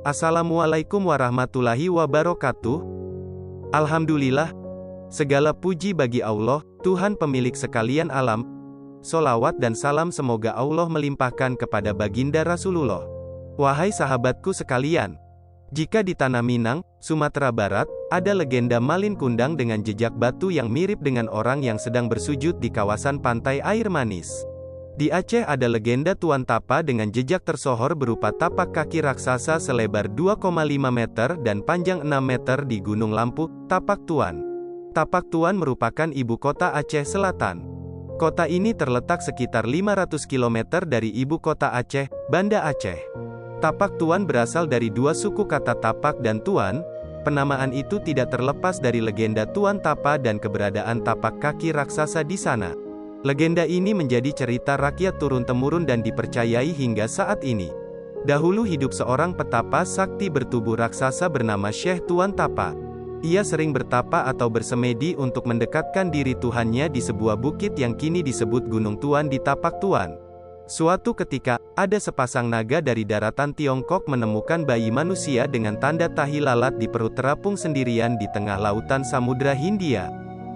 Assalamualaikum warahmatullahi wabarakatuh. Alhamdulillah, segala puji bagi Allah, Tuhan pemilik sekalian alam. Sholawat dan salam semoga Allah melimpahkan kepada baginda Rasulullah. Wahai sahabatku sekalian, jika di Tanah Minang, Sumatera Barat, ada legenda Malin Kundang dengan jejak batu yang mirip dengan orang yang sedang bersujud di kawasan pantai air manis. Di Aceh ada legenda Tuan Tapa dengan jejak tersohor berupa tapak kaki raksasa selebar 2,5 meter dan panjang 6 meter di Gunung Lampu, Tapak Tuan. Tapak Tuan merupakan ibu kota Aceh Selatan. Kota ini terletak sekitar 500 km dari ibu kota Aceh, Banda Aceh. Tapak Tuan berasal dari dua suku kata tapak dan tuan. Penamaan itu tidak terlepas dari legenda Tuan Tapa dan keberadaan tapak kaki raksasa di sana. Legenda ini menjadi cerita rakyat turun-temurun dan dipercayai hingga saat ini. Dahulu hidup seorang petapa sakti bertubuh raksasa bernama Syekh Tuan Tapa. Ia sering bertapa atau bersemedi untuk mendekatkan diri Tuhannya di sebuah bukit yang kini disebut Gunung Tuan di Tapak Tuan. Suatu ketika, ada sepasang naga dari daratan Tiongkok menemukan bayi manusia dengan tanda tahi lalat di perut terapung sendirian di tengah lautan Samudra Hindia.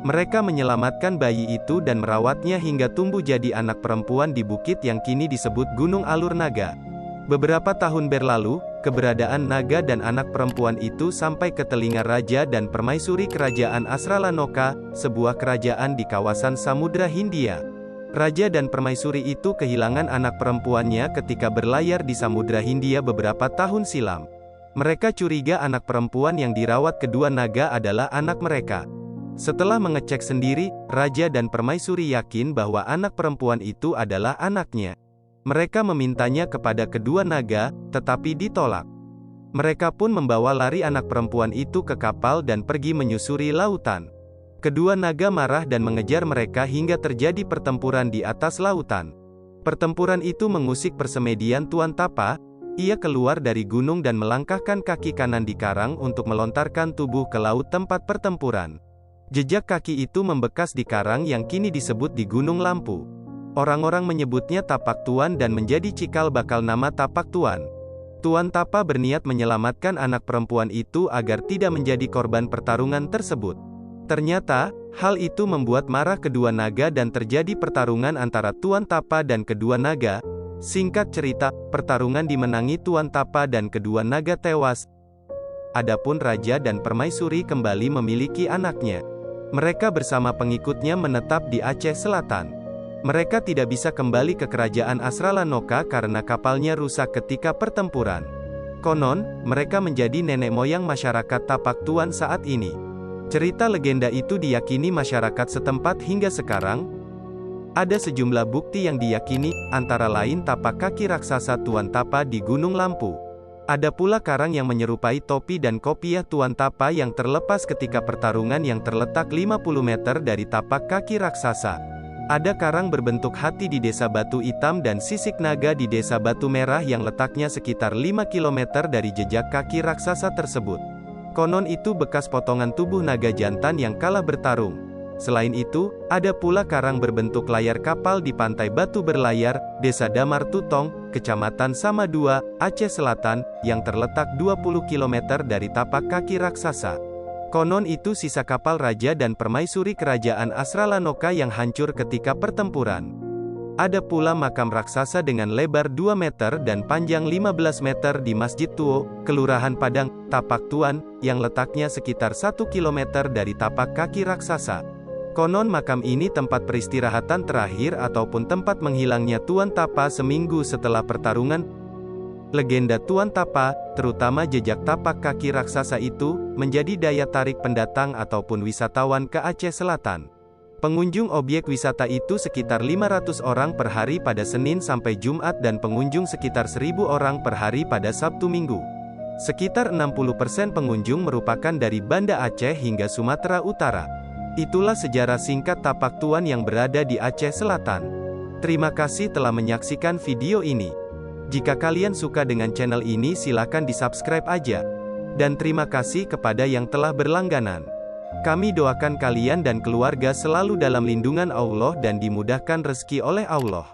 Mereka menyelamatkan bayi itu dan merawatnya hingga tumbuh jadi anak perempuan di bukit yang kini disebut Gunung Alur Naga. Beberapa tahun berlalu, keberadaan naga dan anak perempuan itu sampai ke telinga raja dan permaisuri kerajaan Asralanoka, sebuah kerajaan di kawasan Samudra Hindia. Raja dan permaisuri itu kehilangan anak perempuannya ketika berlayar di Samudra Hindia beberapa tahun silam. Mereka curiga anak perempuan yang dirawat kedua naga adalah anak mereka. Setelah mengecek sendiri, raja dan permaisuri yakin bahwa anak perempuan itu adalah anaknya. Mereka memintanya kepada kedua naga, tetapi ditolak. Mereka pun membawa lari anak perempuan itu ke kapal dan pergi menyusuri lautan. Kedua naga marah dan mengejar mereka hingga terjadi pertempuran di atas lautan. Pertempuran itu mengusik persemedian Tuan Tapa. Ia keluar dari gunung dan melangkahkan kaki kanan di karang untuk melontarkan tubuh ke laut tempat pertempuran. Jejak kaki itu membekas di karang yang kini disebut di Gunung Lampu. Orang-orang menyebutnya Tapak Tuan dan menjadi cikal bakal nama Tapak Tuan. Tuan Tapa berniat menyelamatkan anak perempuan itu agar tidak menjadi korban pertarungan tersebut. Ternyata, hal itu membuat marah kedua naga dan terjadi pertarungan antara Tuan Tapa dan kedua naga. Singkat cerita, pertarungan dimenangi Tuan Tapa dan kedua naga tewas. Adapun raja dan permaisuri kembali memiliki anaknya. Mereka bersama pengikutnya menetap di Aceh Selatan. Mereka tidak bisa kembali ke kerajaan Asralanoka karena kapalnya rusak ketika pertempuran. Konon, mereka menjadi nenek moyang masyarakat Tapak Tuan saat ini. Cerita legenda itu diyakini masyarakat setempat hingga sekarang. Ada sejumlah bukti yang diyakini, antara lain tapak kaki raksasa Tuan Tapa di Gunung Lampu. Ada pula karang yang menyerupai topi dan kopiah Tuan Tapa yang terlepas ketika pertarungan yang terletak 50 meter dari tapak kaki raksasa. Ada karang berbentuk hati di Desa Batu Hitam dan sisik naga di Desa Batu Merah yang letaknya sekitar 5 km dari jejak kaki raksasa tersebut. Konon itu bekas potongan tubuh naga jantan yang kalah bertarung. Selain itu, ada pula karang berbentuk layar kapal di Pantai Batu Berlayar, Desa Damar Tutong, Kecamatan Samadua, Aceh Selatan, yang terletak 20 km dari tapak kaki raksasa. Konon itu sisa kapal raja dan permaisuri kerajaan Asralanoka yang hancur ketika pertempuran. Ada pula makam raksasa dengan lebar 2 meter dan panjang 15 meter di Masjid Tuo, Kelurahan Padang, Tapak Tuan, yang letaknya sekitar 1 km dari tapak kaki raksasa. Konon makam ini tempat peristirahatan terakhir ataupun tempat menghilangnya Tuan Tapa seminggu setelah pertarungan. Legenda Tuan Tapa, terutama jejak tapak kaki raksasa itu, menjadi daya tarik pendatang ataupun wisatawan ke Aceh Selatan. Pengunjung objek wisata itu sekitar 500 orang per hari pada Senin sampai Jumat dan pengunjung sekitar 1000 orang per hari pada Sabtu Minggu. Sekitar 60% pengunjung merupakan dari Banda Aceh hingga Sumatera Utara. Itulah sejarah singkat Tapak Tuan yang berada di Aceh Selatan. Terima kasih telah menyaksikan video ini. Jika kalian suka dengan channel ini silakan di-subscribe aja. Dan terima kasih kepada yang telah berlangganan. Kami doakan kalian dan keluarga selalu dalam lindungan Allah dan dimudahkan rezeki oleh Allah.